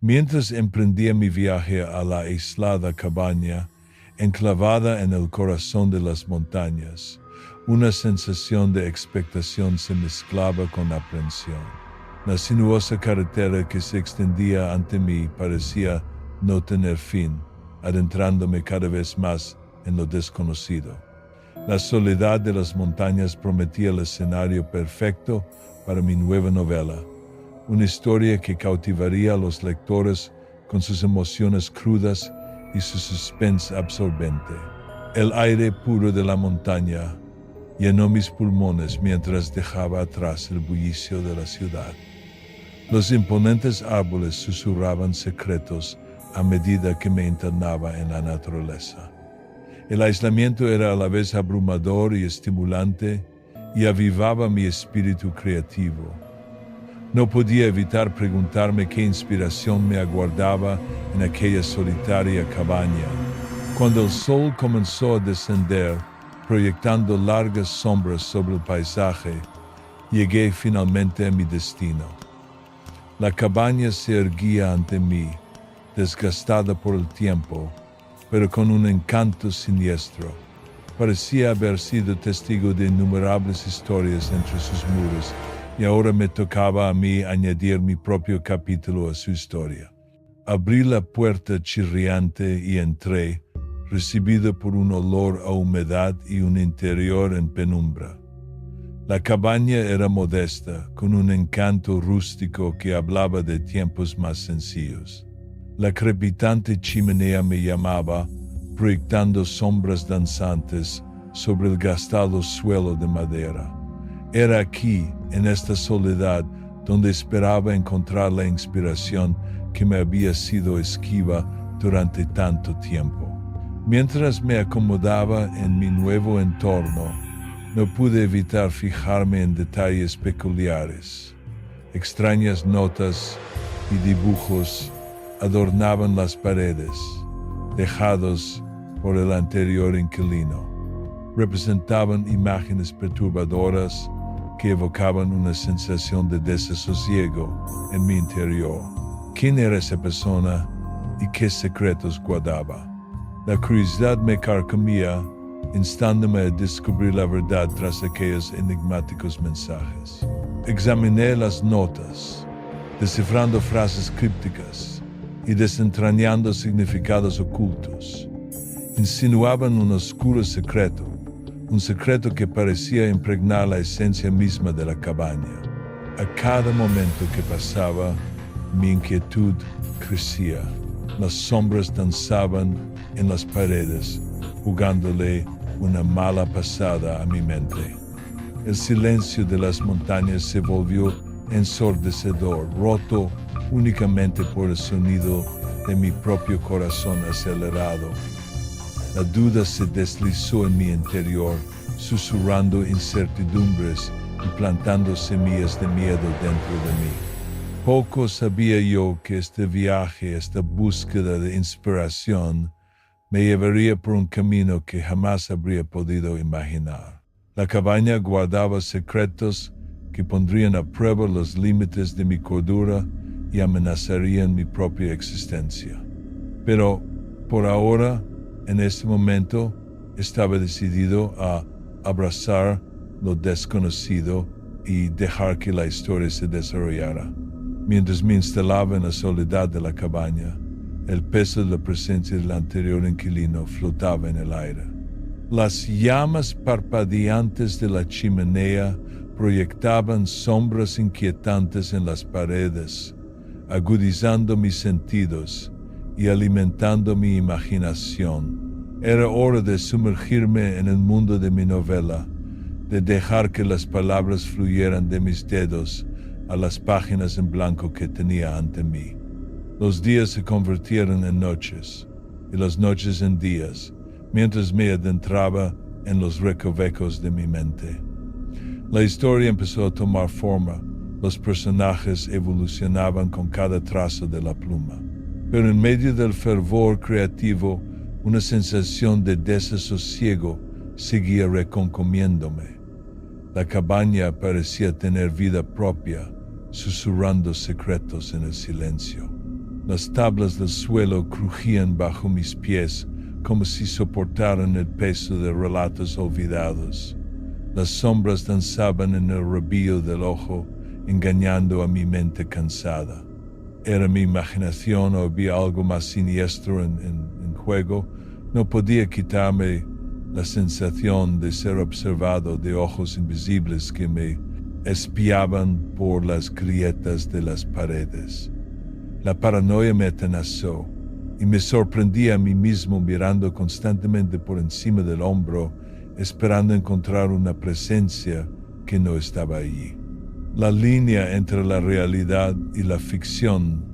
Mientras emprendía mi viaje a la aislada cabaña, enclavada en el corazón de las montañas, una sensación de expectación se mezclaba con aprensión. La sinuosa carretera que se extendía ante mí parecía no tener fin, adentrándome cada vez más en lo desconocido. La soledad de las montañas prometía el escenario perfecto para mi nueva novela, una historia que cautivaría a los lectores con sus emociones crudas y su suspense absorbente. El aire puro de la montaña llenó mis pulmones mientras dejaba atrás el bullicio de la ciudad. Los imponentes árboles susurraban secretos a medida que me internaba en la naturaleza. El aislamiento era a la vez abrumador y estimulante y avivaba mi espíritu creativo. No podía evitar preguntarme qué inspiración me aguardaba en aquella solitaria cabaña. Cuando el sol comenzó a descender, proyectando largas sombras sobre el paisaje, llegué finalmente a mi destino. La cabaña se erguía ante mí, desgastada por el tiempo, pero con un encanto siniestro. Parecía haber sido testigo de innumerables historias entre sus muros, y ahora me tocaba a mí añadir mi propio capítulo a su historia. Abrí la puerta chirriante y entré, recibido por un olor a humedad y un interior en penumbra. La cabaña era modesta, con un encanto rústico que hablaba de tiempos más sencillos. La crepitante chimenea me llamaba, proyectando sombras danzantes sobre el gastado suelo de madera. Era aquí, en esta soledad, donde esperaba encontrar la inspiración que me había sido esquiva durante tanto tiempo. Mientras me acomodaba en mi nuevo entorno, no pude evitar fijarme en detalles peculiares. Extrañas notas y dibujos adornaban las paredes, dejados por el anterior inquilino. Representaban imágenes perturbadoras que evocaban una sensación de desasosiego en mi interior. ¿Quién era esa persona y qué secretos guardaba? La curiosidad me carcomía, instándome a descubrir la verdad tras aquellos enigmáticos mensajes. Examiné las notas, descifrando frases crípticas y desentrañando significados ocultos. Insinuaban un oscuro secreto, un secreto que parecía impregnar la esencia misma de la cabaña. A cada momento que pasaba, mi inquietud crecía. Las sombras danzaban en las paredes, jugándole una mala pasada a mi mente. El silencio de las montañas se volvió ensordecedor, roto únicamente por el sonido de mi propio corazón acelerado. La duda se deslizó en mi interior, susurrando incertidumbres y plantando semillas de miedo dentro de mí. Poco sabía yo que este viaje, esta búsqueda de inspiración, me llevaría por un camino que jamás habría podido imaginar. La cabaña guardaba secretos que pondrían a prueba los límites de mi cordura y amenazarían mi propia existencia. Pero, por ahora, en este momento, estaba decidido a abrazar lo desconocido y dejar que la historia se desarrollara. Mientras me instalaba en la soledad de la cabaña, el peso de la presencia del anterior inquilino flotaba en el aire. Las llamas parpadeantes de la chimenea proyectaban sombras inquietantes en las paredes, agudizando mis sentidos y alimentando mi imaginación. Era hora de sumergirme en el mundo de mi novela, de dejar que las palabras fluyeran de mis dedos a las páginas en blanco que tenía ante mí. Los días se convirtieron en noches, y las noches en días, mientras me adentraba en los recovecos de mi mente. La historia empezó a tomar forma, los personajes evolucionaban con cada trazo de la pluma. Pero en medio del fervor creativo, una sensación de desasosiego seguía reconcomiéndome. La cabaña parecía tener vida propia, susurrando secretos en el silencio. Las tablas del suelo crujían bajo mis pies como si soportaran el peso de relatos olvidados. Las sombras danzaban en el rabillo del ojo, engañando a mi mente cansada. ¿Era mi imaginación o había algo más siniestro en juego? No podía quitarme la sensación de ser observado de ojos invisibles que me espiaban por las grietas de las paredes. La paranoia me atenazó y me sorprendí a mí mismo mirando constantemente por encima del hombro, esperando encontrar una presencia que no estaba allí. La línea entre la realidad y la ficción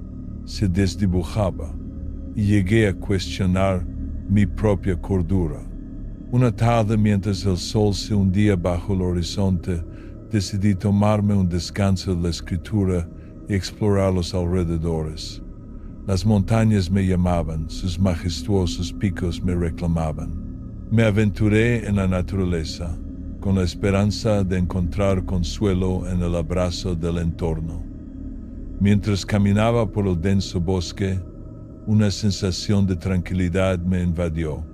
se desdibujaba y llegué a cuestionar mi propia cordura. Una tarde, mientras el sol se hundía bajo el horizonte, decidí tomarme un descanso de la escritura y explorar los alrededores. Las montañas me llamaban, sus majestuosos picos me reclamaban. Me aventuré en la naturaleza, con la esperanza de encontrar consuelo en el abrazo del entorno. Mientras caminaba por el denso bosque, una sensación de tranquilidad me invadió.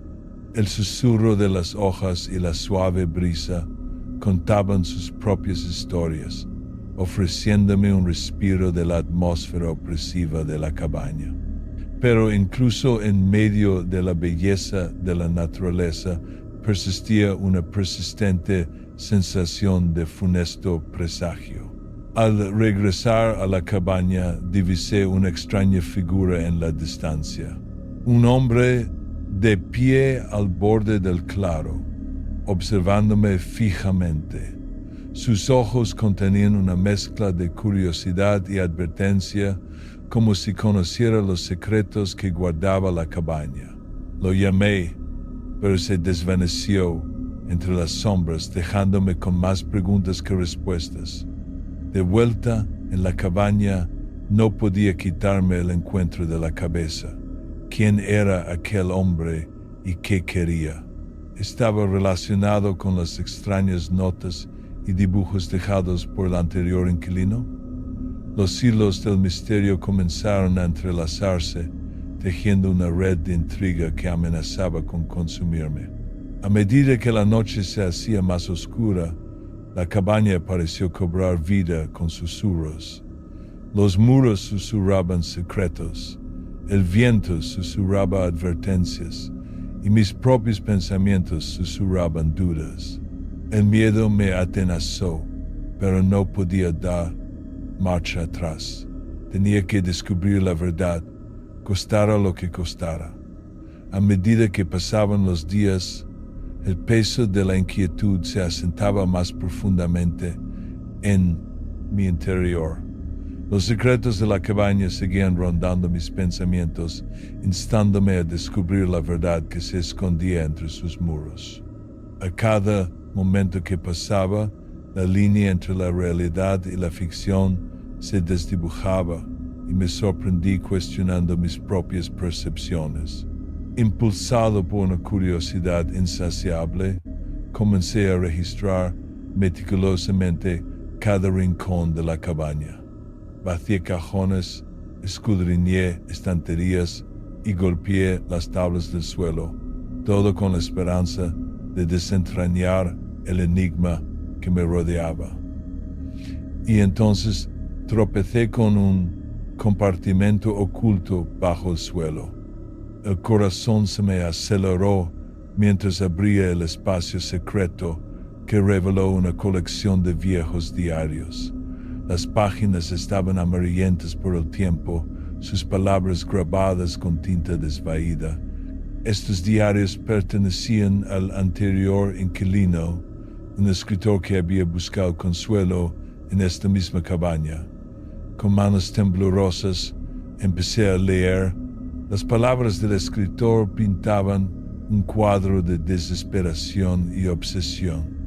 El susurro de las hojas y la suave brisa contaban sus propias historias, ofreciéndome un respiro de la atmósfera opresiva de la cabaña. Pero incluso en medio de la belleza de la naturaleza persistía una persistente sensación de funesto presagio. Al regresar a la cabaña divisé una extraña figura en la distancia. Un hombre de pie al borde del claro, observándome fijamente. Sus ojos contenían una mezcla de curiosidad y advertencia, como si conociera los secretos que guardaba la cabaña. Lo llamé, pero se desvaneció entre las sombras, dejándome con más preguntas que respuestas. De vuelta en la cabaña, no podía quitarme el encuentro de la cabeza. ¿Quién era aquel hombre y qué quería? ¿Estaba relacionado con las extrañas notas y dibujos dejados por el anterior inquilino? Los hilos del misterio comenzaron a entrelazarse, tejiendo una red de intriga que amenazaba con consumirme. A medida que la noche se hacía más oscura, la cabaña pareció cobrar vida con susurros. Los muros susurraban secretos, el viento susurraba advertencias, y mis propios pensamientos susurraban dudas. El miedo me atenazó, pero no podía dar marcha atrás. Tenía que descubrir la verdad, costara lo que costara. A medida que pasaban los días, el peso de la inquietud se asentaba más profundamente en mi interior. Los secretos de la cabaña seguían rondando mis pensamientos, instándome a descubrir la verdad que se escondía entre sus muros. A cada momento que pasaba, la línea entre la realidad y la ficción se desdibujaba y me sorprendí cuestionando mis propias percepciones. Impulsado por una curiosidad insaciable, comencé a registrar meticulosamente cada rincón de la cabaña. Vacié cajones, escudriñé estanterías y golpeé las tablas del suelo, todo con la esperanza de desentrañar el enigma que me rodeaba. Y entonces tropecé con un compartimento oculto bajo el suelo. El corazón se me aceleró mientras abría el espacio secreto que reveló una colección de viejos diarios. Las páginas estaban amarillentas por el tiempo, sus palabras grabadas con tinta desvaída. Estos diarios pertenecían al anterior inquilino, un escritor que había buscado consuelo en esta misma cabaña. Con manos temblorosas empecé a leer. Las palabras del escritor pintaban un cuadro de desesperación y obsesión.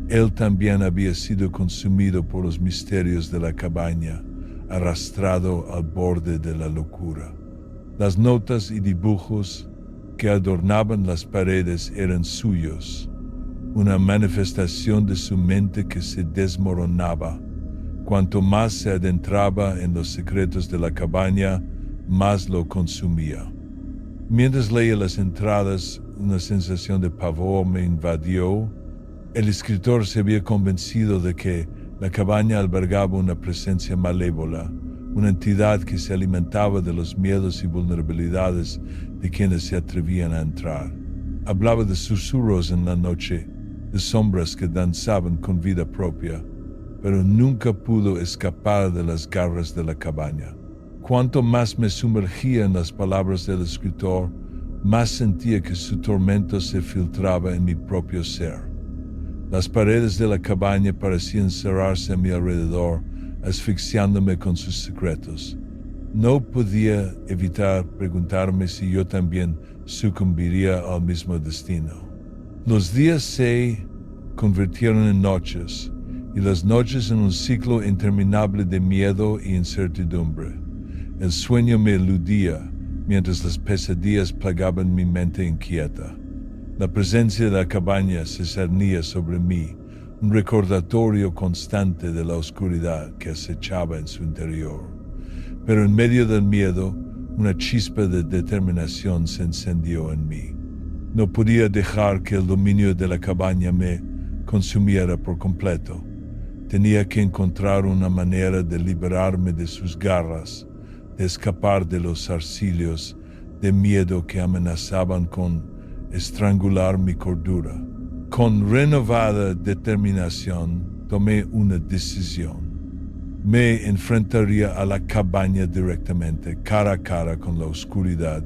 Él también había sido consumido por los misterios de la cabaña, arrastrado al borde de la locura. Las notas y dibujos que adornaban las paredes eran suyos, una manifestación de su mente que se desmoronaba. Cuanto más se adentraba en los secretos de la cabaña, más lo consumía. Mientras leía las entradas, una sensación de pavor me invadió. El escritor se había convencido de que la cabaña albergaba una presencia malévola, una entidad que se alimentaba de los miedos y vulnerabilidades de quienes se atrevían a entrar. Hablaba de susurros en la noche, de sombras que danzaban con vida propia, pero nunca pudo escapar de las garras de la cabaña. Cuanto más me sumergía en las palabras del escritor, más sentía que su tormento se filtraba en mi propio ser. Las paredes de la cabaña parecían cerrarse a mi alrededor, asfixiándome con sus secretos. No podía evitar preguntarme si yo también sucumbiría al mismo destino. Los días se convirtieron en noches, y las noches en un ciclo interminable de miedo e incertidumbre. El sueño me eludía, mientras las pesadillas plagaban mi mente inquieta. La presencia de la cabaña se cernía sobre mí, un recordatorio constante de la oscuridad que acechaba en su interior. Pero en medio del miedo, una chispa de determinación se encendió en mí. No podía dejar que el dominio de la cabaña me consumiera por completo. Tenía que encontrar una manera de liberarme de sus garras, de escapar de los zarcillos de miedo que amenazaban con estrangular mi cordura. Con renovada determinación tomé una decisión. Me enfrentaría a la cabaña directamente, cara a cara con la oscuridad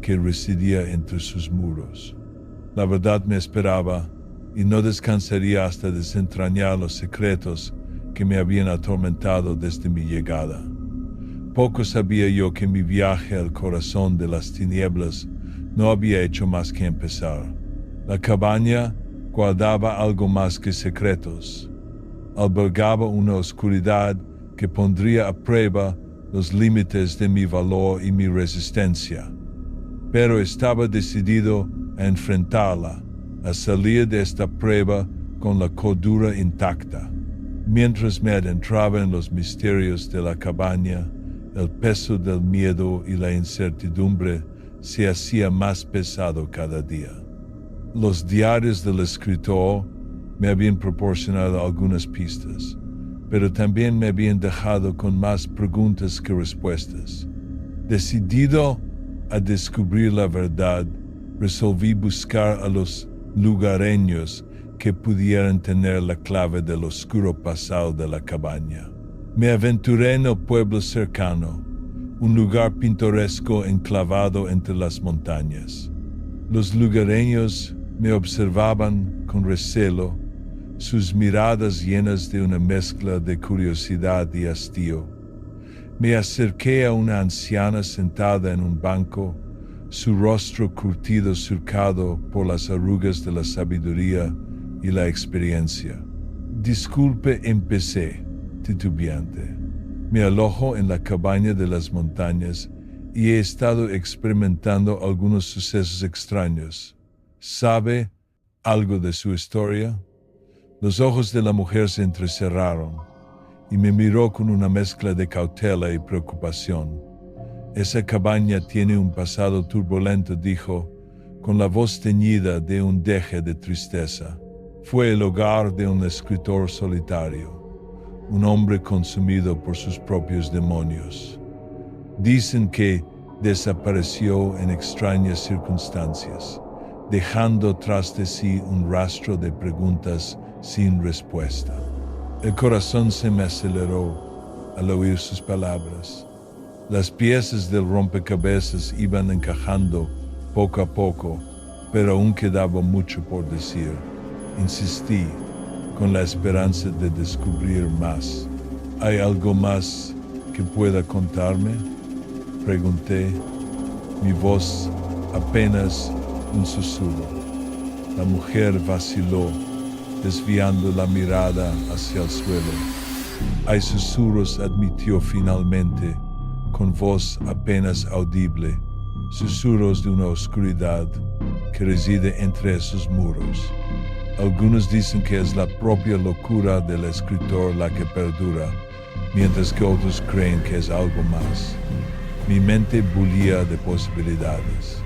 que residía entre sus muros. La verdad me esperaba y no descansaría hasta desentrañar los secretos que me habían atormentado desde mi llegada. Poco sabía yo que mi viaje al corazón de las tinieblas no había hecho más que empezar. La cabaña guardaba algo más que secretos. Albergaba una oscuridad que pondría a prueba los límites de mi valor y mi resistencia. Pero estaba decidido a enfrentarla, a salir de esta prueba con la cordura intacta. Mientras me adentraba en los misterios de la cabaña, el peso del miedo y la incertidumbre se hacía más pesado cada día. Los diarios del escritor me habían proporcionado algunas pistas, pero también me habían dejado con más preguntas que respuestas. Decidido a descubrir la verdad, resolví buscar a los lugareños que pudieran tener la clave del oscuro pasado de la cabaña. Me aventuré en el pueblo cercano, un lugar pintoresco enclavado entre las montañas. Los lugareños me observaban con recelo, sus miradas llenas de una mezcla de curiosidad y hastío. Me acerqué a una anciana sentada en un banco, su rostro curtido surcado por las arrugas de la sabiduría y la experiencia. Disculpe, empecé, titubeante. Me alojo en la cabaña de las montañas y he estado experimentando algunos sucesos extraños. ¿Sabe algo de su historia? Los ojos de la mujer se entrecerraron y me miró con una mezcla de cautela y preocupación. Esa cabaña tiene un pasado turbulento, dijo, con la voz teñida de un deje de tristeza. Fue el hogar de un escritor solitario, un hombre consumido por sus propios demonios. Dicen que desapareció en extrañas circunstancias, dejando tras de sí un rastro de preguntas sin respuesta. El corazón se me aceleró al oír sus palabras. Las piezas del rompecabezas iban encajando poco a poco, pero aún quedaba mucho por decir. Insistí, con la esperanza de descubrir más. ¿Hay algo más que pueda contarme?, pregunté, mi voz apenas un susurro. La mujer vaciló, desviando la mirada hacia el suelo. Hay susurros, admitió finalmente, con voz apenas audible, susurros de una oscuridad que reside entre esos muros. Algunos dicen que es la propia locura del escritor la que perdura, mientras que otros creen que es algo más. Mi mente bullía de posibilidades.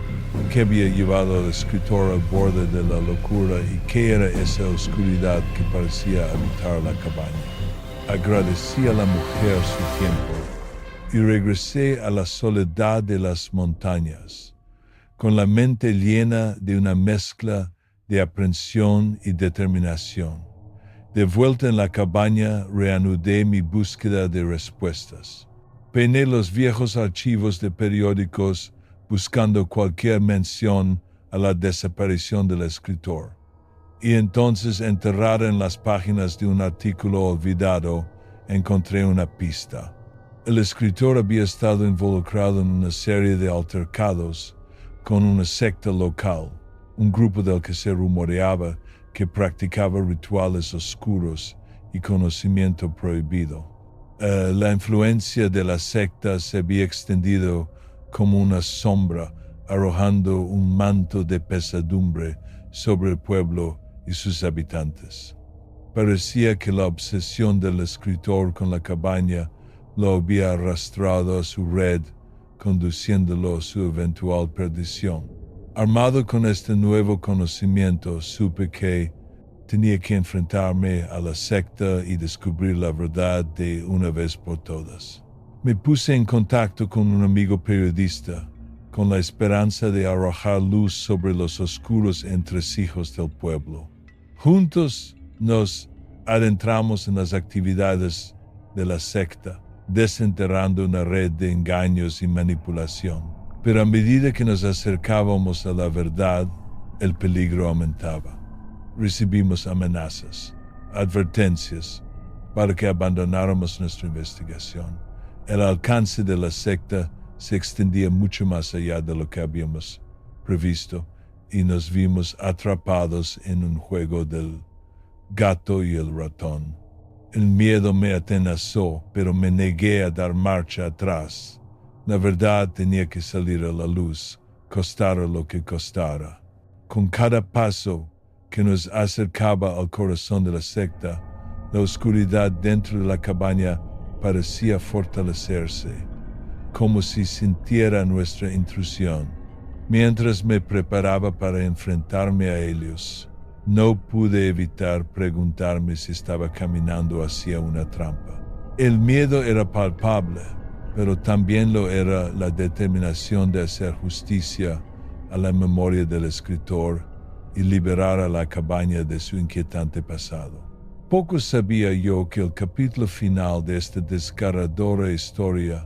¿Qué había llevado al escritor al borde de la locura y qué era esa oscuridad que parecía habitar la cabaña? Agradecí a la mujer su tiempo y regresé a la soledad de las montañas, con la mente llena de una mezcla de aprensión y determinación. De vuelta en la cabaña, reanudé mi búsqueda de respuestas. Peiné los viejos archivos de periódicos buscando cualquier mención a la desaparición del escritor. Y entonces, enterrada en las páginas de un artículo olvidado, encontré una pista. El escritor había estado involucrado en una serie de altercados con una secta local, un grupo del que se rumoreaba que practicaba rituales oscuros y conocimiento prohibido. La influencia de la secta se había extendido como una sombra, arrojando un manto de pesadumbre sobre el pueblo y sus habitantes. Parecía que la obsesión del escritor con la cabaña lo había arrastrado a su red, conduciéndolo a su eventual perdición. Armado con este nuevo conocimiento, supe que tenía que enfrentarme a la secta y descubrir la verdad de una vez por todas. Me puse en contacto con un amigo periodista, con la esperanza de arrojar luz sobre los oscuros entresijos del pueblo. Juntos nos adentramos en las actividades de la secta, desenterrando una red de engaños y manipulación. Pero a medida que nos acercábamos a la verdad, el peligro aumentaba. Recibimos amenazas, advertencias para que abandonáramos nuestra investigación. El alcance de la secta se extendía mucho más allá de lo que habíamos previsto y nos vimos atrapados en un juego del gato y el ratón. El miedo me atenazó, pero me negué a dar marcha atrás. La verdad tenía que salir a la luz, costara lo que costara. Con cada paso que nos acercaba al corazón de la secta, la oscuridad dentro de la cabaña parecía fortalecerse, como si sintiera nuestra intrusión. Mientras me preparaba para enfrentarme a ellos, no pude evitar preguntarme si estaba caminando hacia una trampa. El miedo era palpable, pero también lo era la determinación de hacer justicia a la memoria del escritor y liberar a la cabaña de su inquietante pasado. Poco sabía yo que el capítulo final de esta desgarradora historia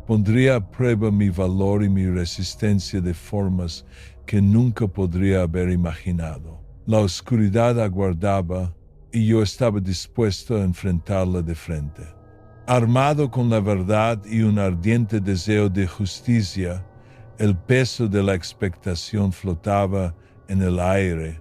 pondría a prueba mi valor y mi resistencia de formas que nunca podría haber imaginado. La oscuridad aguardaba y yo estaba dispuesto a enfrentarla de frente. Armado con la verdad y un ardiente deseo de justicia, el peso de la expectación flotaba en el aire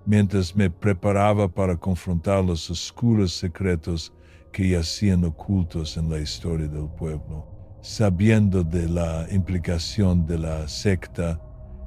mientras me preparaba para confrontar los oscuros secretos que yacían ocultos en la historia del pueblo. Sabiendo de la implicación de la secta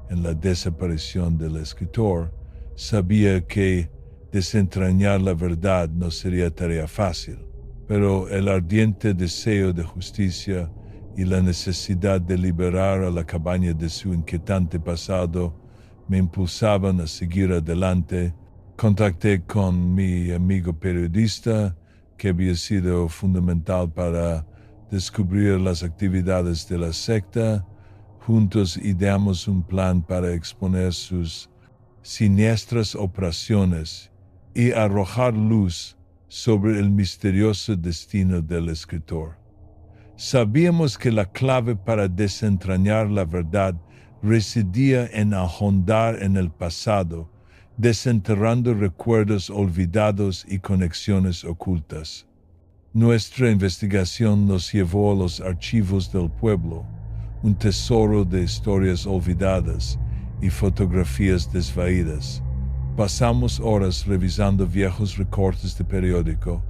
en la desaparición del escritor, sabía que desentrañar la verdad no sería tarea fácil, pero el ardiente deseo de justicia y la necesidad de liberar a la cabaña de su inquietante pasado me impulsaban a seguir adelante. Contacté con mi amigo periodista, que había sido fundamental para descubrir las actividades de la secta. Juntos ideamos un plan para exponer sus siniestras operaciones y arrojar luz sobre el misterioso destino del escritor. Sabíamos que la clave para desentrañar la verdad residía en ahondar en el pasado, desenterrando recuerdos olvidados y conexiones ocultas. Nuestra investigación nos llevó a los archivos del pueblo, un tesoro de historias olvidadas y fotografías desvaídas. Pasamos horas revisando viejos recortes de periódico,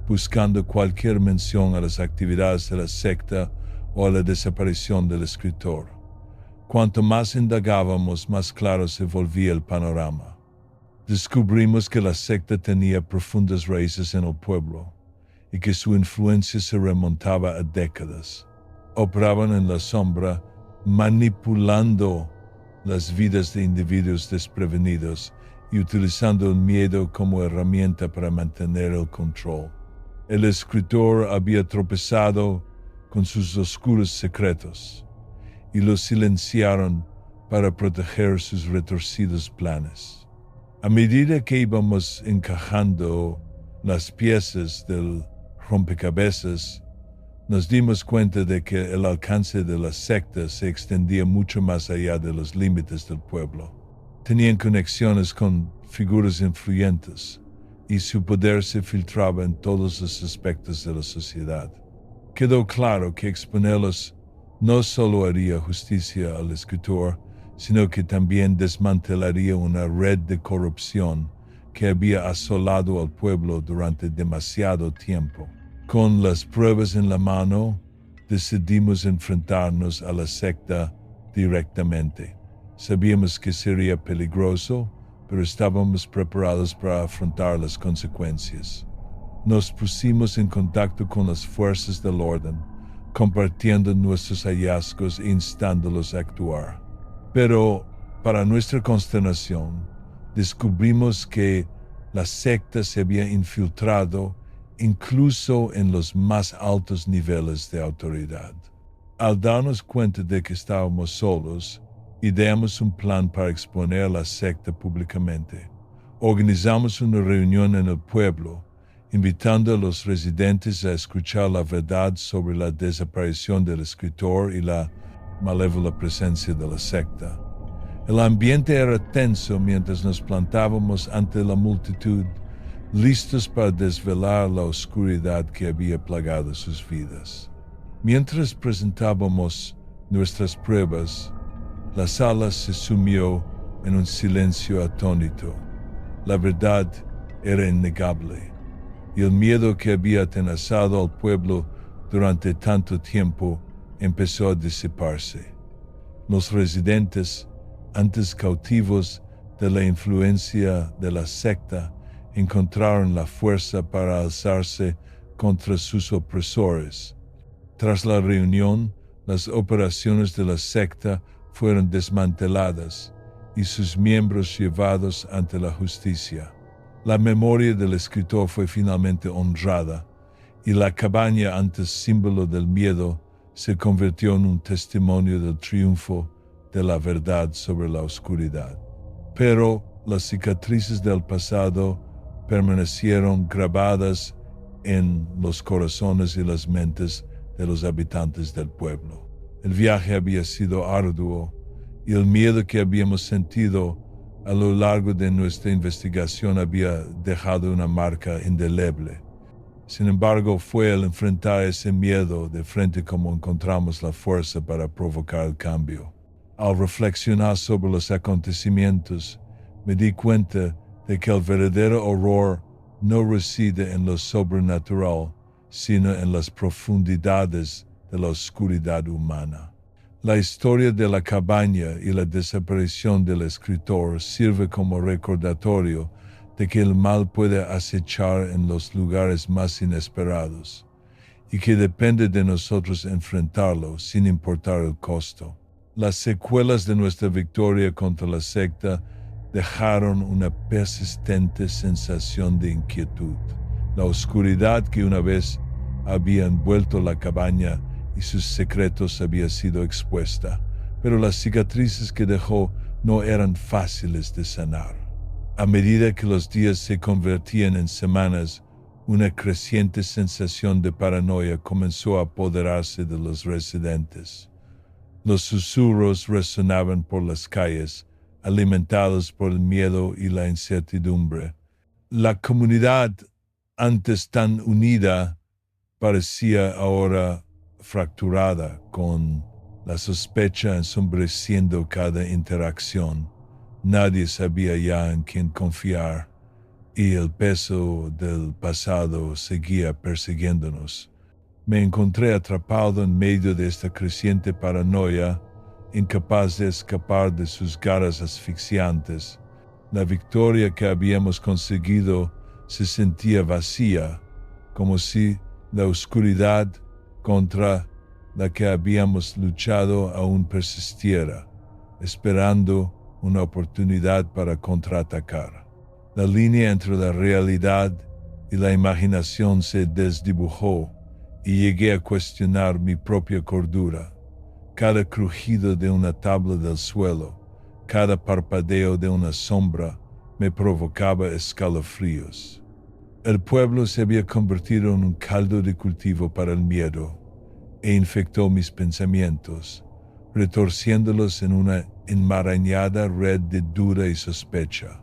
buscando cualquier mención a las actividades de la secta o a la desaparición del escritor. Cuanto más indagábamos, más claro se volvía el panorama. Descubrimos que la secta tenía profundas raíces en el pueblo y que su influencia se remontaba a décadas. operaban en la sombra, manipulando las vidas de individuos desprevenidos y utilizando el miedo como herramienta para mantener el control. El escritor había tropezado con sus oscuros secretos y los silenciaron para proteger sus retorcidos planes. A medida que íbamos encajando las piezas del rompecabezas, nos dimos cuenta de que el alcance de la secta se extendía mucho más allá de los límites del pueblo. Tenían conexiones con figuras influyentes y su poder se filtraba en todos los aspectos de la sociedad. Quedó claro que exponerlos no solo haría justicia al escritor, sino que también desmantelaría una red de corrupción que había asolado al pueblo durante demasiado tiempo. Con las pruebas en la mano, decidimos enfrentarnos a la secta directamente. Sabíamos que sería peligroso, pero estábamos preparados para afrontar las consecuencias. Nos pusimos en contacto con las fuerzas del orden, compartiendo nuestros hallazgos e instándolos a actuar. Pero, para nuestra consternación, descubrimos que la secta se había infiltrado incluso en los más altos niveles de autoridad. Al darnos cuenta de que estábamos solos, ideamos un plan para exponer la secta públicamente. Organizamos una reunión en el pueblo, invitando a los residentes a escuchar la verdad sobre la desaparición del escritor y la malévola presencia de la secta. El ambiente era tenso mientras nos plantábamos ante la multitud, listos para desvelar la oscuridad que había plagado sus vidas. Mientras presentábamos nuestras pruebas, la sala se sumió en un silencio atónito. La verdad era innegable, y el miedo que había atenazado al pueblo durante tanto tiempo empezó a disiparse. Los residentes, antes cautivos de la influencia de la secta, encontraron la fuerza para alzarse contra sus opresores. Tras la reunión, las operaciones de la secta fueron desmanteladas y sus miembros llevados ante la justicia. La memoria del escritor fue finalmente honrada y la cabaña, antes símbolo del miedo, se convirtió en un testimonio del triunfo de la verdad sobre la oscuridad. Pero las cicatrices del pasado permanecieron grabadas en los corazones y las mentes de los habitantes del pueblo. El viaje había sido arduo y el miedo que habíamos sentido a lo largo de nuestra investigación había dejado una marca indeleble. Sin embargo, fue al enfrentar ese miedo de frente como encontramos la fuerza para provocar el cambio. Al reflexionar sobre los acontecimientos, me di cuenta de que el verdadero horror no reside en lo sobrenatural, sino en las profundidades de la oscuridad humana. La historia de la cabaña y la desaparición del escritor sirve como recordatorio de que el mal puede acechar en los lugares más inesperados y que depende de nosotros enfrentarlo sin importar el costo. Las secuelas de nuestra victoria contra la secta dejaron una persistente sensación de inquietud. La oscuridad que una vez había envuelto la cabaña y sus secretos había sido expuesta, pero las cicatrices que dejó no eran fáciles de sanar. A medida que los días se convertían en semanas, una creciente sensación de paranoia comenzó a apoderarse de los residentes. Los susurros resonaban por las calles, alimentados por el miedo y la incertidumbre. La comunidad, antes tan unida, parecía ahora fracturada, con la sospecha ensombreciendo cada interacción. Nadie sabía ya en quién confiar y el peso del pasado seguía persiguiéndonos. Me encontré atrapado en medio de esta creciente paranoia, incapaz de escapar de sus garras asfixiantes. La victoria que habíamos conseguido se sentía vacía, como si la oscuridad contra la que habíamos luchado aún persistiera, esperando una oportunidad para contraatacar. La línea entre la realidad y la imaginación se desdibujó y llegué a cuestionar mi propia cordura. Cada crujido de una tabla del suelo, cada parpadeo de una sombra me provocaba escalofríos. El pueblo se había convertido en un caldo de cultivo para el miedo e infectó mis pensamientos, retorciéndolos en una enmarañada red de duda y sospecha.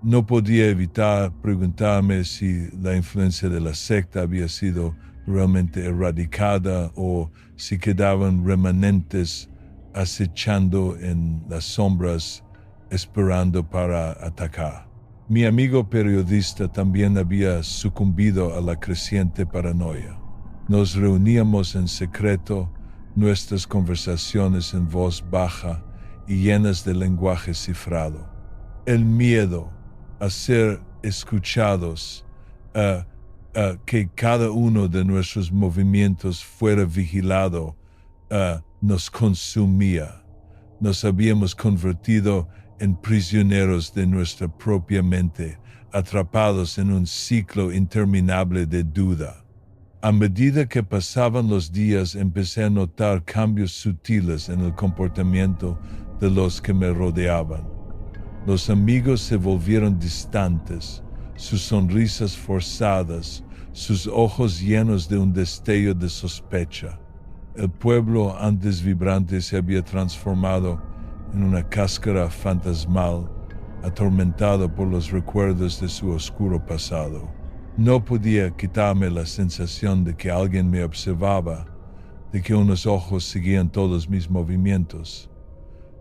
No podía evitar preguntarme si la influencia de la secta había sido realmente erradicada o si quedaban remanentes acechando en las sombras esperando para atacar. Mi amigo periodista también había sucumbido a la creciente paranoia. Nos reuníamos en secreto, nuestras conversaciones en voz baja y llenas de lenguaje cifrado. El miedo a ser escuchados, a que cada uno de nuestros movimientos fuera vigilado, nos consumía. Nos habíamos convertido en prisioneros de nuestra propia mente, atrapados en un ciclo interminable de duda. A medida que pasaban los días, empecé a notar cambios sutiles en el comportamiento de los que me rodeaban. Los amigos se volvieron distantes, sus sonrisas forzadas, sus ojos llenos de un destello de sospecha. El pueblo antes vibrante se había transformado en una cáscara fantasmal, atormentado por los recuerdos de su oscuro pasado. No podía quitarme la sensación de que alguien me observaba, de que unos ojos seguían todos mis movimientos.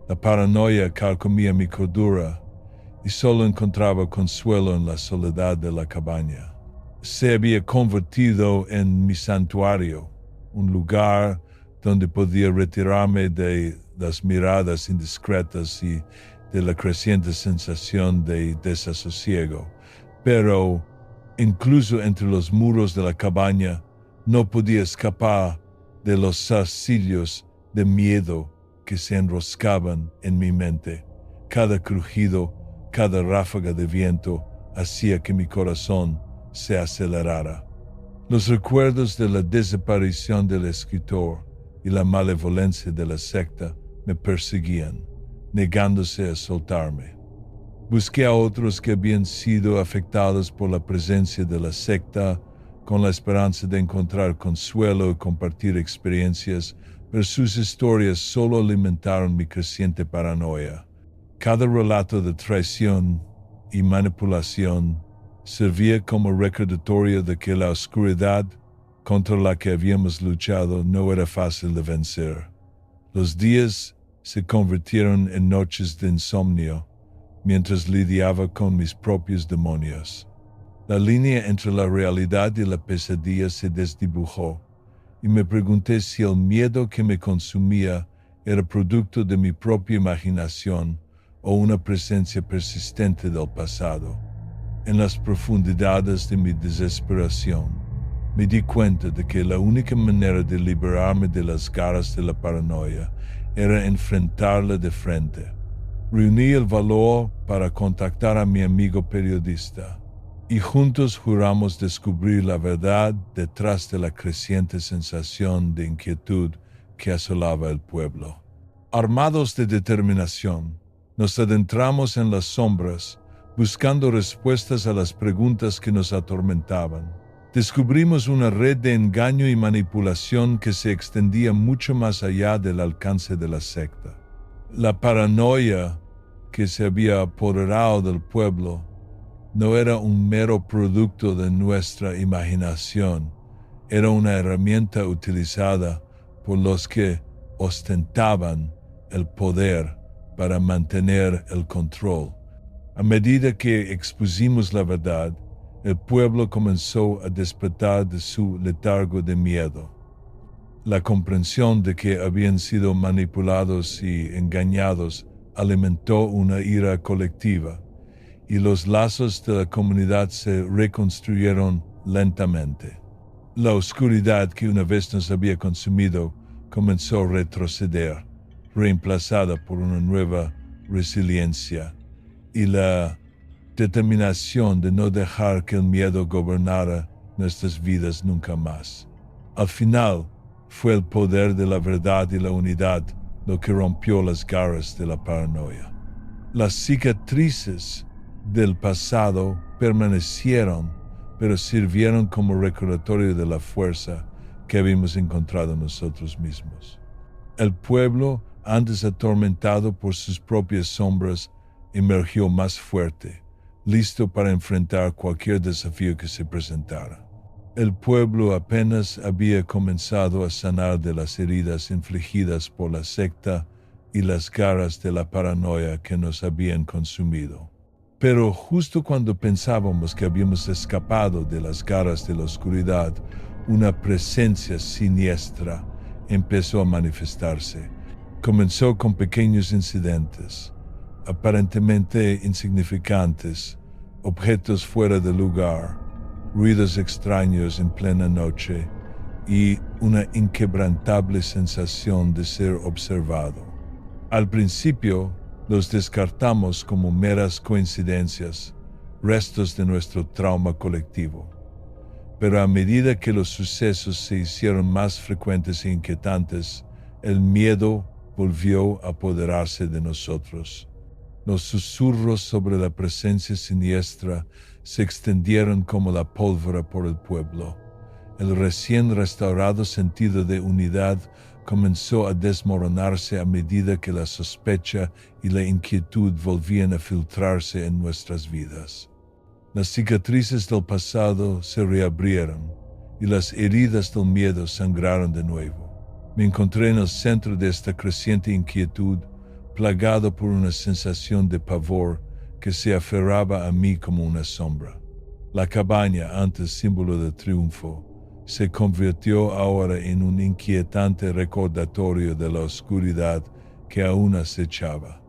La paranoia carcomía mi cordura y solo encontraba consuelo en la soledad de la cabaña. Se había convertido en mi santuario, un lugar donde podía retirarme de las miradas indiscretas y de la creciente sensación de desasosiego. Pero incluso entre los muros de la cabaña no podía escapar de los zarcillos de miedo que se enroscaban en mi mente. Cada crujido, cada ráfaga de viento hacía que mi corazón se acelerara. Los recuerdos de la desaparición del escritor y la malevolencia de la secta me perseguían, negándose a soltarme. Busqué a otros que habían sido afectados por la presencia de la secta con la esperanza de encontrar consuelo y compartir experiencias, pero sus historias solo alimentaron mi creciente paranoia. Cada relato de traición y manipulación servía como recordatorio de que la oscuridad contra la que habíamos luchado no era fácil de vencer. Los días se convirtieron en noches de insomnio mientras lidiaba con mis propios demonios. La línea entre la realidad y la pesadilla se desdibujó y me pregunté si el miedo que me consumía era producto de mi propia imaginación o una presencia persistente del pasado. En las profundidades de mi desesperación, me di cuenta de que la única manera de liberarme de las garras de la paranoia era enfrentarla de frente. Reuní el valor para contactar a mi amigo periodista y juntos juramos descubrir la verdad detrás de la creciente sensación de inquietud que asolaba el pueblo. Armados de determinación, nos adentramos en las sombras, buscando respuestas a las preguntas que nos atormentaban. Descubrimos una red de engaño y manipulación que se extendía mucho más allá del alcance de la secta. La paranoia que se había apoderado del pueblo no era un mero producto de nuestra imaginación, era una herramienta utilizada por los que ostentaban el poder para mantener el control. A medida que expusimos la verdad, el pueblo comenzó a despertar de su letargo de miedo. La comprensión de que habían sido manipulados y engañados alimentó una ira colectiva, y los lazos de la comunidad se reconstruyeron lentamente. La oscuridad que una vez nos había consumido comenzó a retroceder, reemplazada por una nueva resiliencia y la determinación de no dejar que el miedo gobernara nuestras vidas nunca más. Al final, fue el poder de la verdad y la unidad lo que rompió las garras de la paranoia. Las cicatrices del pasado permanecieron, pero sirvieron como recordatorio de la fuerza que habíamos encontrado nosotros mismos. El pueblo, antes atormentado por sus propias sombras, emergió más fuerte, listo para enfrentar cualquier desafío que se presentara. El pueblo apenas había comenzado a sanar de las heridas infligidas por la secta y las garras de la paranoia que nos habían consumido. Pero justo cuando pensábamos que habíamos escapado de las garras de la oscuridad, una presencia siniestra empezó a manifestarse. Comenzó con pequeños incidentes, aparentemente insignificantes, objetos fuera de lugar, ruidos extraños en plena noche y una inquebrantable sensación de ser observado. Al principio los descartamos como meras coincidencias, restos de nuestro trauma colectivo. Pero a medida que los sucesos se hicieron más frecuentes e inquietantes, el miedo volvió a apoderarse de nosotros. Los susurros sobre la presencia siniestra se extendieron como la pólvora por el pueblo. El recién restaurado sentido de unidad comenzó a desmoronarse a medida que la sospecha y la inquietud volvían a filtrarse en nuestras vidas. Las cicatrices del pasado se reabrieron y las heridas del miedo sangraron de nuevo. Me encontré en el centro de esta creciente inquietud, plagado por una sensación de pavor que se aferraba a mí como una sombra. La cabaña, antes símbolo de triunfo, se convirtió ahora en un inquietante recordatorio de la oscuridad que aún acechaba.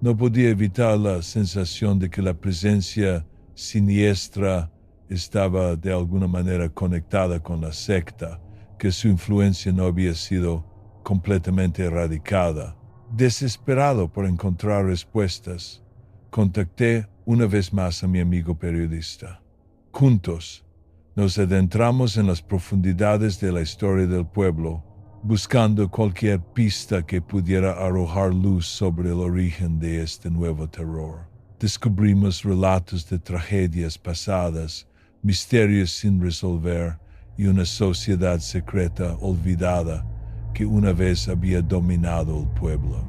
No podía evitar la sensación de que la presencia siniestra estaba de alguna manera conectada con la secta, que su influencia no había sido completamente erradicada. Desesperado por encontrar respuestas, contacté una vez más a mi amigo periodista. Juntos, nos adentramos en las profundidades de la historia del pueblo, buscando cualquier pista que pudiera arrojar luz sobre el origen de este nuevo terror. Descubrimos relatos de tragedias pasadas, misterios sin resolver y una sociedad secreta olvidada que una vez había dominado el pueblo.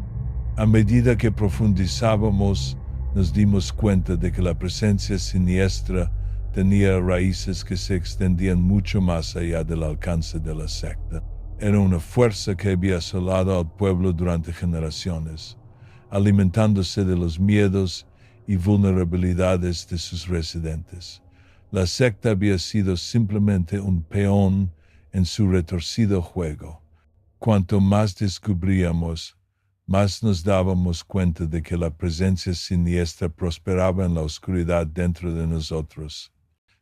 A medida que profundizábamos, nos dimos cuenta de que la presencia siniestra tenía raíces que se extendían mucho más allá del alcance de la secta. Era una fuerza que había asolado al pueblo durante generaciones, alimentándose de los miedos y vulnerabilidades de sus residentes. La secta había sido simplemente un peón en su retorcido juego. Cuanto más descubríamos, más nos dábamos cuenta de que la presencia siniestra prosperaba en la oscuridad dentro de nosotros.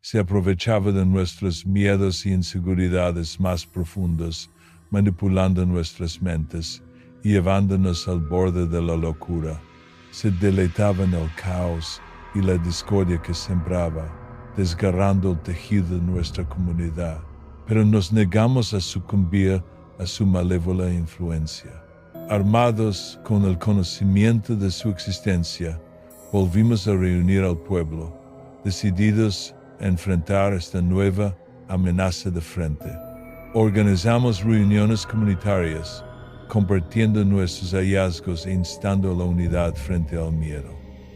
Se aprovechaba de nuestros miedos y inseguridades más profundos, manipulando nuestras mentes y llevándonos al borde de la locura. Se deleitaba en el caos y la discordia que sembraba, desgarrando el tejido de nuestra comunidad. Pero nos negamos a sucumbir a su malévola influencia. Armados con el conocimiento de su existencia, volvimos a reunir al pueblo, decididos a enfrentar esta nueva amenaza de frente. Organizamos reuniones comunitarias, compartiendo nuestros hallazgos e instando a la unidad frente al miedo.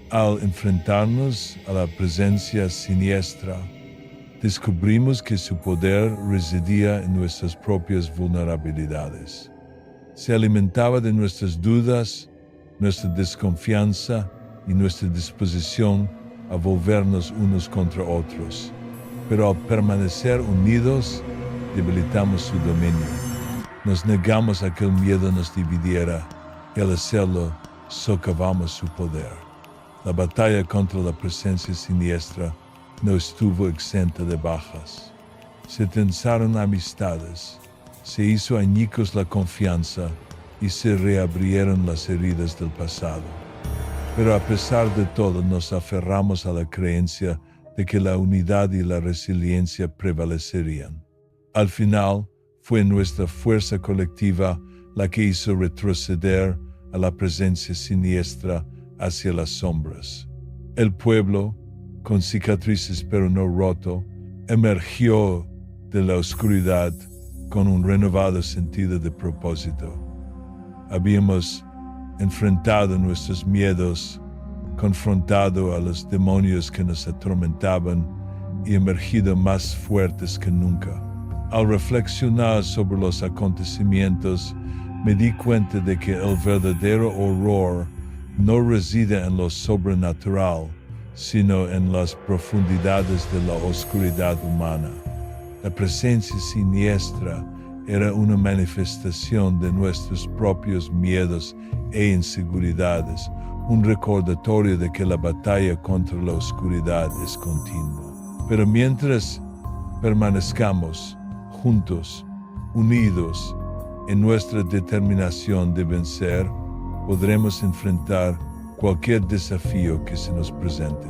Al enfrentarnos a la presencia siniestra, descubrimos que su poder residía en nuestras propias vulnerabilidades. Se alimentaba de nuestras dudas, nuestra desconfianza y nuestra disposición a volvernos unos contra otros. Pero al permanecer unidos, debilitamos su dominio. Nos negamos a que el miedo nos dividiera y al hacerlo, socavamos su poder. La batalla contra la presencia siniestra no estuvo exenta de bajas. Se tensaron amistades, se hizo añicos la confianza y se reabrieron las heridas del pasado. Pero a pesar de todo nos aferramos a la creencia de que la unidad y la resiliencia prevalecerían. Al final, fue nuestra fuerza colectiva la que hizo retroceder a la presencia siniestra hacia las sombras. El pueblo, con cicatrices pero no roto, emergió de la oscuridad con un renovado sentido de propósito. Habíamos enfrentado nuestros miedos, confrontado a los demonios que nos atormentaban y emergido más fuertes que nunca. Al reflexionar sobre los acontecimientos, me di cuenta de que el verdadero horror no reside en lo sobrenatural, sino en las profundidades de la oscuridad humana. La presencia siniestra era una manifestación de nuestros propios miedos e inseguridades, un recordatorio de que la batalla contra la oscuridad es continua. Pero mientras permanezcamos juntos, unidos en nuestra determinación de vencer, podremos enfrentar cualquier desafío que se nos presente.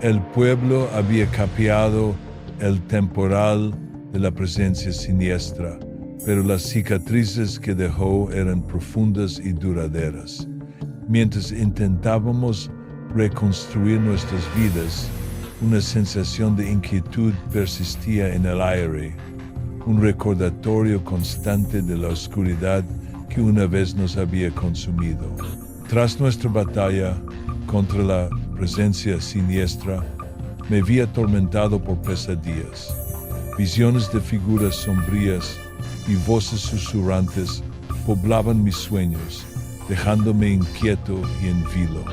El pueblo había capeado el temporal de la presencia siniestra, pero las cicatrices que dejó eran profundas y duraderas. Mientras intentábamos reconstruir nuestras vidas, una sensación de inquietud persistía en el aire, un recordatorio constante de la oscuridad que una vez nos había consumido. Tras nuestra batalla contra la presencia siniestra, me vi atormentado por pesadillas, visiones de figuras sombrías y voces susurrantes poblaban mis sueños, dejándome inquieto y en vilo.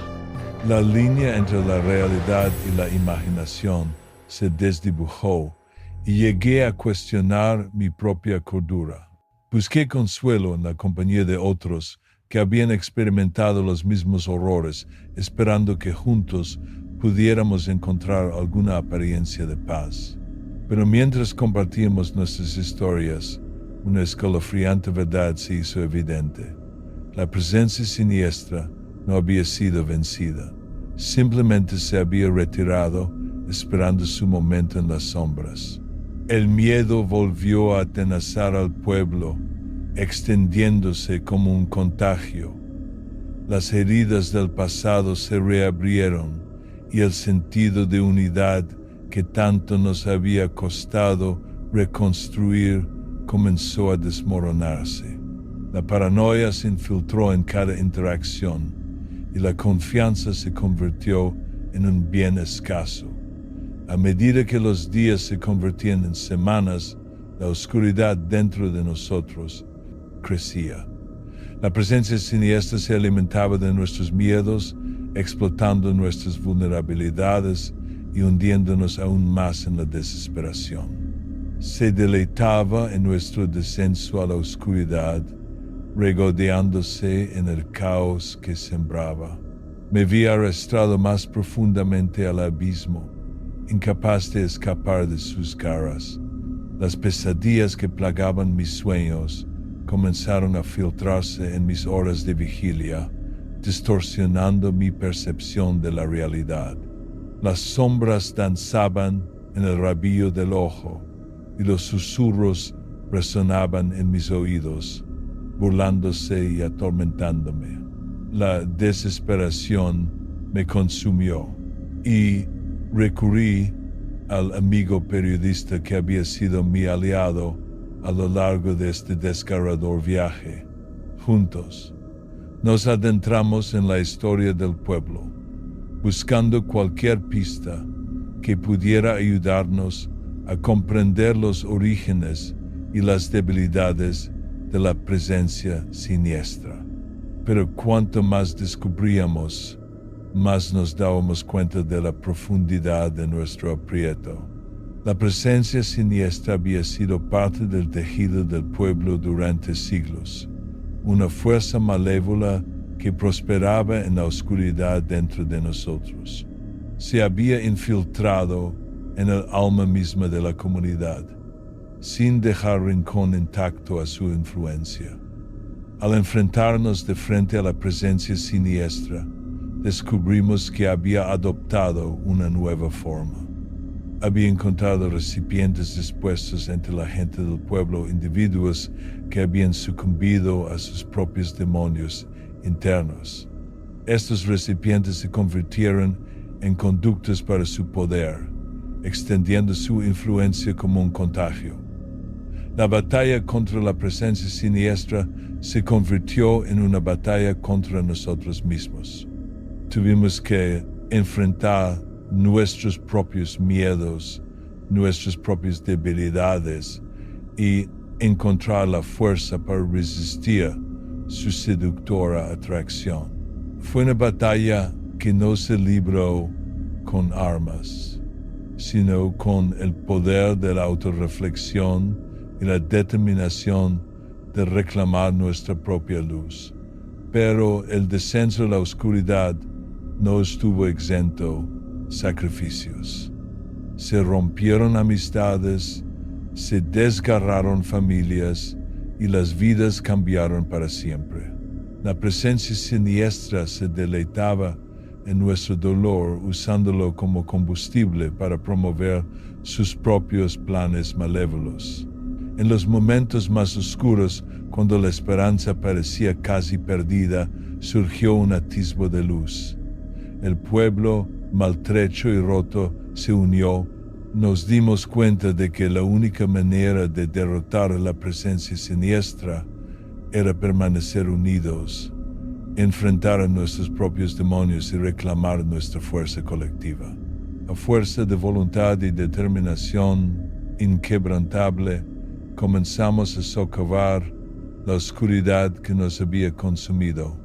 La línea entre la realidad y la imaginación se desdibujó y llegué a cuestionar mi propia cordura. Busqué consuelo en la compañía de otros que habían experimentado los mismos horrores, esperando que juntos pudiéramos encontrar alguna apariencia de paz. Pero mientras compartíamos nuestras historias, una escalofriante verdad se hizo evidente. La presencia siniestra no había sido vencida. Simplemente se había retirado, esperando su momento en las sombras. El miedo volvió a atenazar al pueblo, extendiéndose como un contagio. Las heridas del pasado se reabrieron y el sentido de unidad que tanto nos había costado reconstruir comenzó a desmoronarse. La paranoia se infiltró en cada interacción y la confianza se convirtió en un bien escaso. A medida que los días se convertían en semanas, la oscuridad dentro de nosotros crecía. La presencia siniestra se alimentaba de nuestros miedos, explotando nuestras vulnerabilidades y hundiéndonos aún más en la desesperación. Se deleitaba en nuestro descenso a la oscuridad, regodeándose en el caos que sembraba. Me vi arrastrado más profundamente al abismo, incapaz de escapar de sus garras. Las pesadillas que plagaban mis sueños comenzaron a filtrarse en mis horas de vigilia, distorsionando mi percepción de la realidad. Las sombras danzaban en el rabillo del ojo y los susurros resonaban en mis oídos, burlándose y atormentándome. La desesperación me consumió y recurrí al amigo periodista que había sido mi aliado a lo largo de este desgarrador viaje. Juntos, nos adentramos en la historia del pueblo, buscando cualquier pista que pudiera ayudarnos a comprender los orígenes y las debilidades de la presencia siniestra. Pero cuanto más descubríamos, más nos dábamos cuenta de la profundidad de nuestro aprieto. La presencia siniestra había sido parte del tejido del pueblo durante siglos, una fuerza malévola que prosperaba en la oscuridad dentro de nosotros. Se había infiltrado en el alma misma de la comunidad, sin dejar rincón intacto a su influencia. Al enfrentarnos de frente a la presencia siniestra, descubrimos que había adoptado una nueva forma. Había encontrado recipientes dispuestos entre la gente del pueblo, individuos que habían sucumbido a sus propios demonios internos. Estos recipientes se convirtieron en conductos para su poder, extendiendo su influencia como un contagio. La batalla contra la presencia siniestra se convirtió en una batalla contra nosotros mismos. Tuvimos que enfrentar nuestros propios miedos, nuestras propias debilidades y encontrar la fuerza para resistir su seductora atracción. Fue una batalla que no se libró con armas, sino con el poder de la autorreflexión y la determinación de reclamar nuestra propia luz. Pero el descenso a la oscuridad no estuvo exento de sacrificios. Se rompieron amistades, se desgarraron familias y las vidas cambiaron para siempre. La presencia siniestra se deleitaba en nuestro dolor usándolo como combustible para promover sus propios planes malévolos. En los momentos más oscuros, cuando la esperanza parecía casi perdida, surgió un atisbo de luz. El pueblo, maltrecho y roto, se unió. Nos dimos cuenta de que la única manera de derrotar a la presencia siniestra era permanecer unidos, enfrentar a nuestros propios demonios y reclamar nuestra fuerza colectiva. A fuerza de voluntad y determinación inquebrantable, comenzamos a socavar la oscuridad que nos había consumido.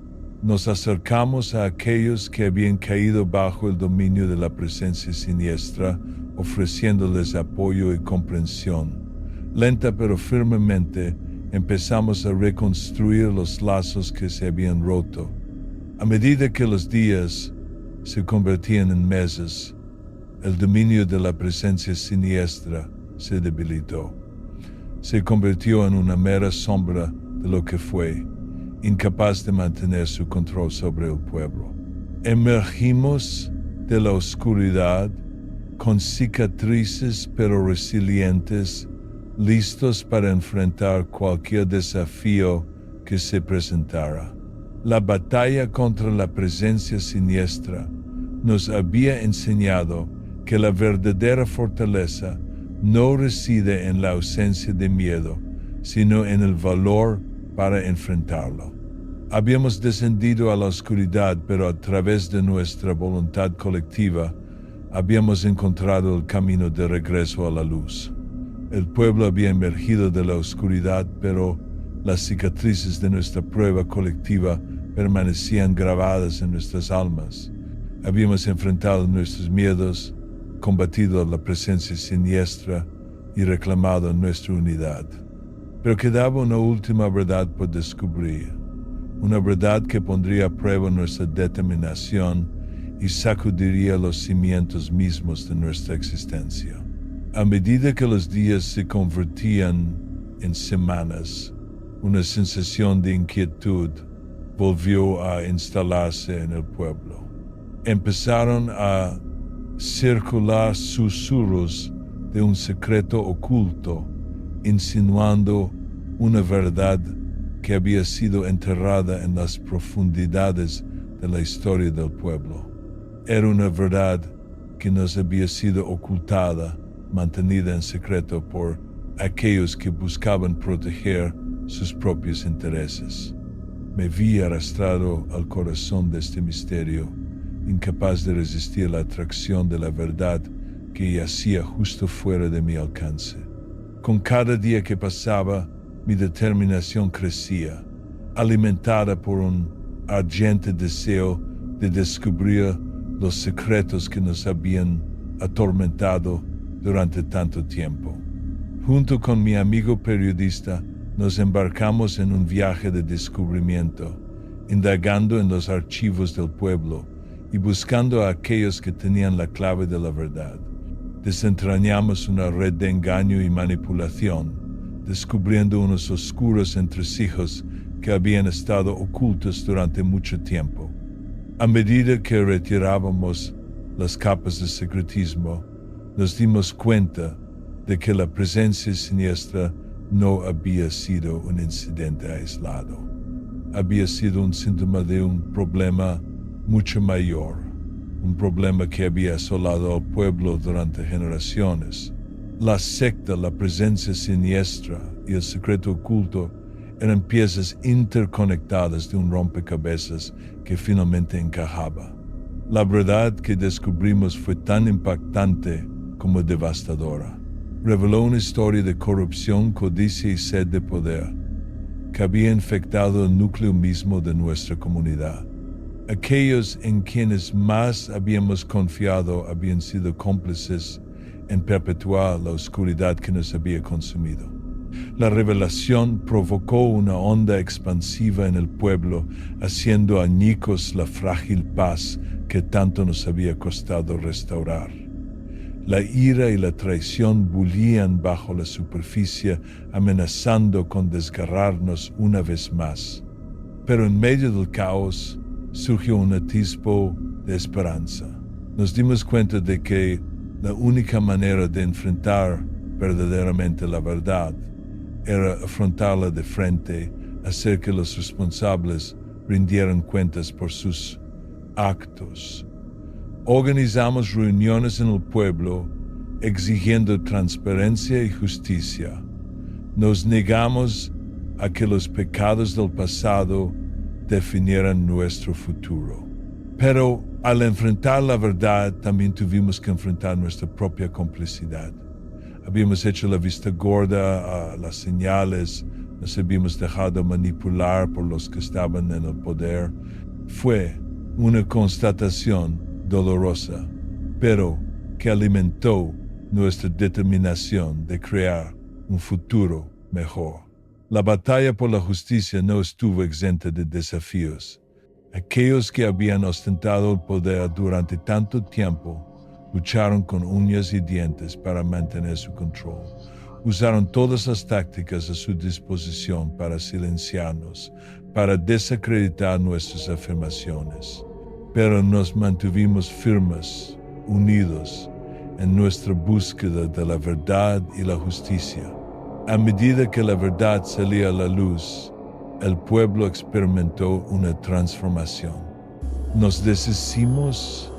Nos acercamos a aquellos que habían caído bajo el dominio de la presencia siniestra, ofreciéndoles apoyo y comprensión. Lenta pero firmemente, empezamos a reconstruir los lazos que se habían roto. A medida que los días se convertían en meses, el dominio de la presencia siniestra se debilitó. Se convirtió en una mera sombra de lo que fue, incapaz de mantener su control sobre el pueblo. Emergimos de la oscuridad con cicatrices pero resilientes, listos para enfrentar cualquier desafío que se presentara. La batalla contra la presencia siniestra nos había enseñado que la verdadera fortaleza no reside en la ausencia de miedo, sino en el valor para enfrentarlo. Habíamos descendido a la oscuridad, pero a través de nuestra voluntad colectiva, habíamos encontrado el camino de regreso a la luz. El pueblo había emergido de la oscuridad, pero las cicatrices de nuestra prueba colectiva permanecían grabadas en nuestras almas. Habíamos enfrentado nuestros miedos, combatido la presencia siniestra y reclamado nuestra unidad. Pero quedaba una última verdad por descubrir, una verdad que pondría a prueba nuestra determinación y sacudiría los cimientos mismos de nuestra existencia. A medida que los días se convertían en semanas, una sensación de inquietud volvió a instalarse en el pueblo. Empezaron a circular susurros de un secreto oculto, insinuando una verdad que había sido enterrada en las profundidades de la historia del pueblo. Era una verdad que nos había sido ocultada, mantenida en secreto por aquellos que buscaban proteger sus propios intereses. Me vi arrastrado al corazón de este misterio, incapaz de resistir la atracción de la verdad que yacía justo fuera de mi alcance. Con cada día que pasaba, mi determinación crecía, alimentada por un ardiente deseo de descubrir los secretos que nos habían atormentado durante tanto tiempo. Junto con mi amigo periodista, nos embarcamos en un viaje de descubrimiento, indagando en los archivos del pueblo y buscando a aquellos que tenían la clave de la verdad. Desentrañamos una red de engaño y manipulación, descubriendo unos oscuros entresijos que habían estado ocultos durante mucho tiempo. A medida que retirábamos las capas de secretismo, nos dimos cuenta de que la presencia siniestra no había sido un incidente aislado. Había sido un síntoma de un problema mucho mayor, un problema que había asolado al pueblo durante generaciones. La secta, la presencia siniestra y el secreto oculto eran piezas interconectadas de un rompecabezas que finalmente encajaba. La verdad que descubrimos fue tan impactante como devastadora. Reveló una historia de corrupción, codicia y sed de poder que había infectado el núcleo mismo de nuestra comunidad. Aquellos en quienes más habíamos confiado habían sido cómplices en perpetuar la oscuridad que nos había consumido. La revelación provocó una onda expansiva en el pueblo, haciendo añicos la frágil paz que tanto nos había costado restaurar. La ira y la traición bullían bajo la superficie, amenazando con desgarrarnos una vez más. Pero en medio del caos surgió un atisbo de esperanza. Nos dimos cuenta de que la única manera de enfrentar verdaderamente la verdad era afrontarla de frente, hacer que los responsables rindieran cuentas por sus actos. Organizamos reuniones en el pueblo exigiendo transparencia y justicia. Nos negamos a que los pecados del pasado definieran nuestro futuro. Pero al enfrentar la verdad, también tuvimos que enfrentar nuestra propia complicidad. Habíamos hecho la vista gorda a las señales, nos habíamos dejado manipular por los que estaban en el poder. Fue una constatación dolorosa, pero que alimentó nuestra determinación de crear un futuro mejor. La batalla por la justicia no estuvo exenta de desafíos. Aquellos que habían ostentado el poder durante tanto tiempo lucharon con uñas y dientes para mantener su control. Usaron todas las tácticas a su disposición para silenciarnos, para desacreditar nuestras afirmaciones. Pero nos mantuvimos firmes, unidos, en nuestra búsqueda de la verdad y la justicia. A medida que la verdad salía a la luz, el pueblo experimentó una transformación. Nos deshicimos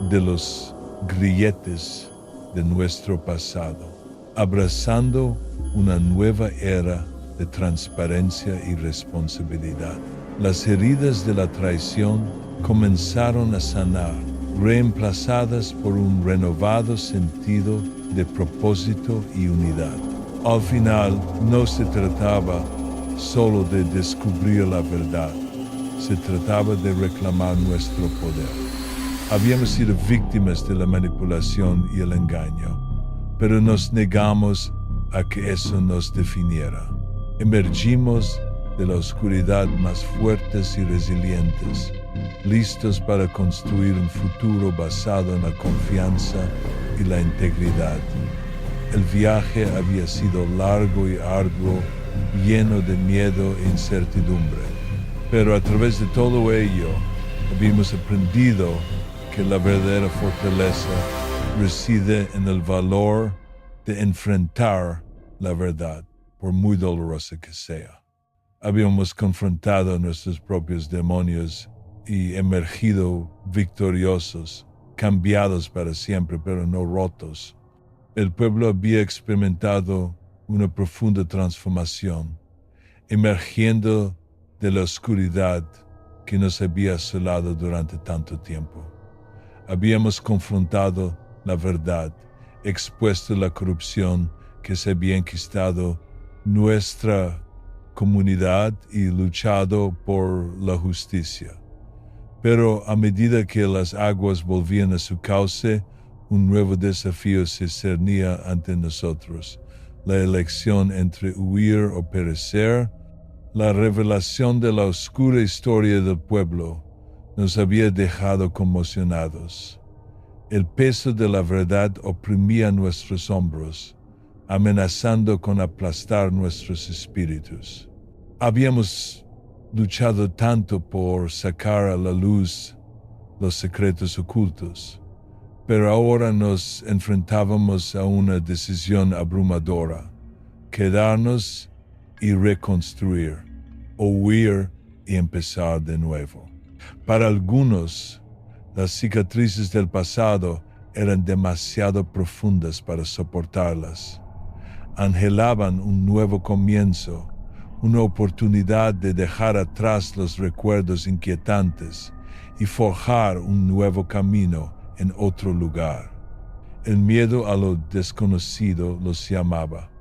de los grilletes de nuestro pasado, abrazando una nueva era de transparencia y responsabilidad. Las heridas de la traición comenzaron a sanar, reemplazadas por un renovado sentido de propósito y unidad. Al final, no se trataba solo de descubrir la verdad, se trataba de reclamar nuestro poder. Habíamos sido víctimas de la manipulación y el engaño, pero nos negamos a que eso nos definiera. Emergimos de la oscuridad más fuertes y resilientes, listos para construir un futuro basado en la confianza y la integridad. El viaje había sido largo y arduo, lleno de miedo e incertidumbre, pero a través de todo ello habíamos aprendido que la verdadera fortaleza reside en el valor de enfrentar la verdad, por muy dolorosa que sea. Habíamos confrontado a nuestros propios demonios y emergido victoriosos, cambiados para siempre, pero no rotos. El pueblo había experimentado una profunda transformación, emergiendo de la oscuridad que nos había asolado durante tanto tiempo. Habíamos confrontado la verdad, expuesto la corrupción que se había enquistado nuestra comunidad y luchado por la justicia. Pero a medida que las aguas volvían a su cauce, un nuevo desafío se cernía ante nosotros: la elección entre huir o perecer. La revelación de la oscura historia del pueblo nos había dejado conmocionados. El peso de la verdad oprimía nuestros hombros, amenazando con aplastar nuestros espíritus. Habíamos luchado tanto por sacar a la luz los secretos ocultos, pero ahora nos enfrentábamos a una decisión abrumadora: quedarnos y reconstruir, o huir y empezar de nuevo. Para algunos, las cicatrices del pasado eran demasiado profundas para soportarlas. Anhelaban un nuevo comienzo, una oportunidad de dejar atrás los recuerdos inquietantes y forjar un nuevo camino en otro lugar. El miedo a lo desconocido los llamaba,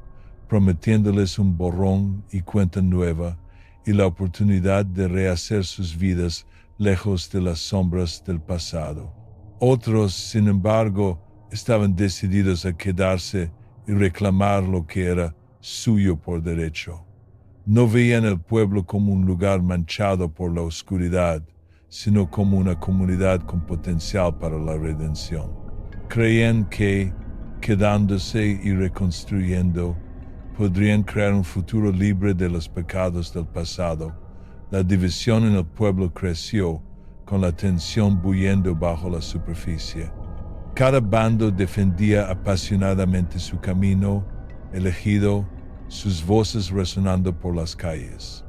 prometiéndoles un borrón y cuenta nueva y la oportunidad de rehacer sus vidas lejos de las sombras del pasado. Otros, sin embargo, estaban decididos a quedarse y reclamar lo que era suyo por derecho. No veían el pueblo como un lugar manchado por la oscuridad, sino como una comunidad con potencial para la redención. Creían que, quedándose y reconstruyendo, podrían crear un futuro libre de los pecados del pasado. La división en el pueblo creció, con la tensión bullendo bajo la superficie. Cada bando defendía apasionadamente su camino elegido, sus voces resonando por las calles.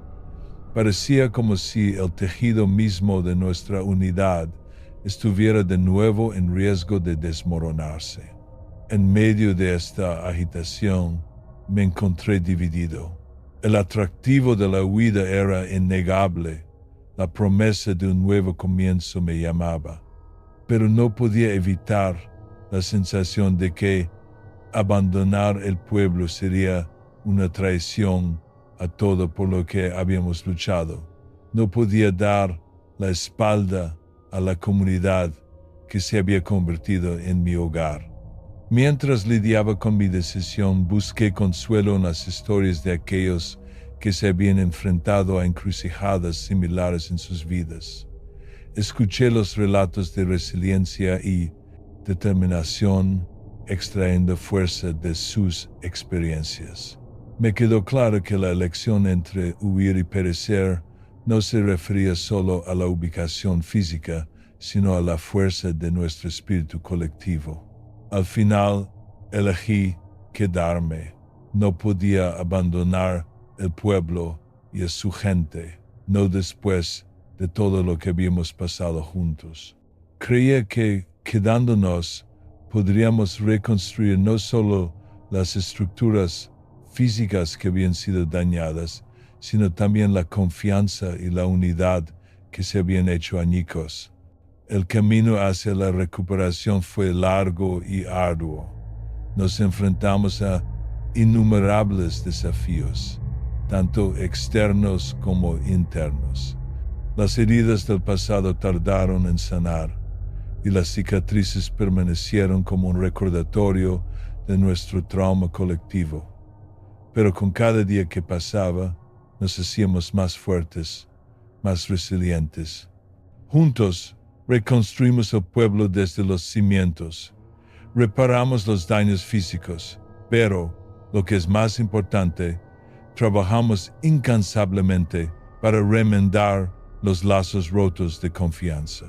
Parecía como si el tejido mismo de nuestra unidad estuviera de nuevo en riesgo de desmoronarse. En medio de esta agitación, me encontré dividido. El atractivo de la huida era innegable. La promesa de un nuevo comienzo me llamaba, pero no podía evitar la sensación de que abandonar el pueblo sería una traición a todo por lo que habíamos luchado. No podía dar la espalda a la comunidad que se había convertido en mi hogar. Mientras lidiaba con mi decisión, busqué consuelo en las historias de aquellos que se habían enfrentado a encrucijadas similares en sus vidas. Escuché los relatos de resiliencia y determinación, extrayendo fuerza de sus experiencias. Me quedó claro que la elección entre huir y perecer no se refería solo a la ubicación física, sino a la fuerza de nuestro espíritu colectivo. Al final, elegí quedarme. No podía abandonar el pueblo y a su gente, no después de todo lo que habíamos pasado juntos. Creía que, quedándonos, podríamos reconstruir no solo las estructuras físicas que habían sido dañadas, sino también la confianza y la unidad que se habían hecho añicos. El camino hacia la recuperación fue largo y arduo. Nos enfrentamos a innumerables desafíos, tanto externos como internos. Las heridas del pasado tardaron en sanar y las cicatrices permanecieron como un recordatorio de nuestro trauma colectivo. Pero con cada día que pasaba, nos hacíamos más fuertes, más resilientes. Juntos, reconstruimos el pueblo desde los cimientos. Reparamos los daños físicos, pero, lo que es más importante, trabajamos incansablemente para remendar los lazos rotos de confianza.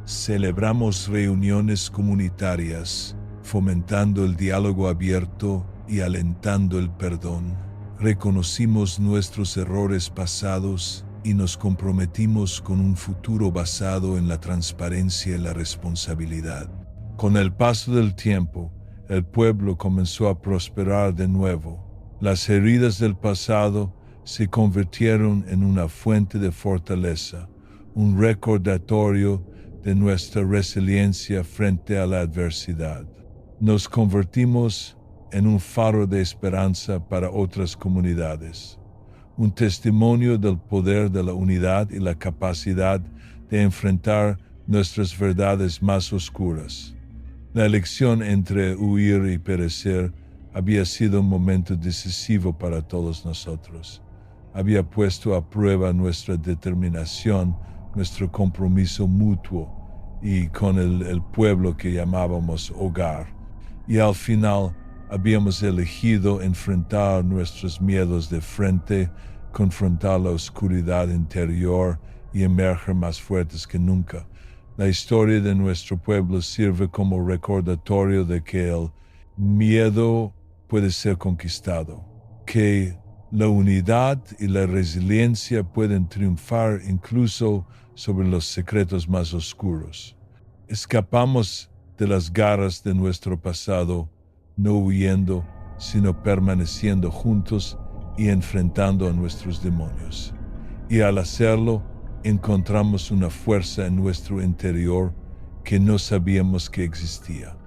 Celebramos reuniones comunitarias, fomentando el diálogo abierto y alentando el perdón. Reconocimos nuestros errores pasados y nos comprometimos con un futuro basado en la transparencia y la responsabilidad. Con el paso del tiempo, el pueblo comenzó a prosperar de nuevo. Las heridas del pasado se convirtieron en una fuente de fortaleza, un recordatorio de nuestra resiliencia frente a la adversidad. Nos convertimos en un faro de esperanza para otras comunidades, un testimonio del poder de la unidad y la capacidad de enfrentar nuestras verdades más oscuras. La elección entre huir y perecer había sido un momento decisivo para todos nosotros. Había puesto a prueba nuestra determinación, nuestro compromiso mutuo y con el pueblo que llamábamos hogar. Y al final habíamos elegido enfrentar nuestros miedos de frente, confrontar la oscuridad interior y emerger más fuertes que nunca. La historia de nuestro pueblo sirve como recordatorio de que el miedo puede ser conquistado, que la unidad y la resiliencia pueden triunfar incluso sobre los secretos más oscuros. Escapamos de las garras de nuestro pasado, no huyendo, sino permaneciendo juntos y enfrentando a nuestros demonios. Y al hacerlo, encontramos una fuerza en nuestro interior que no sabíamos que existía.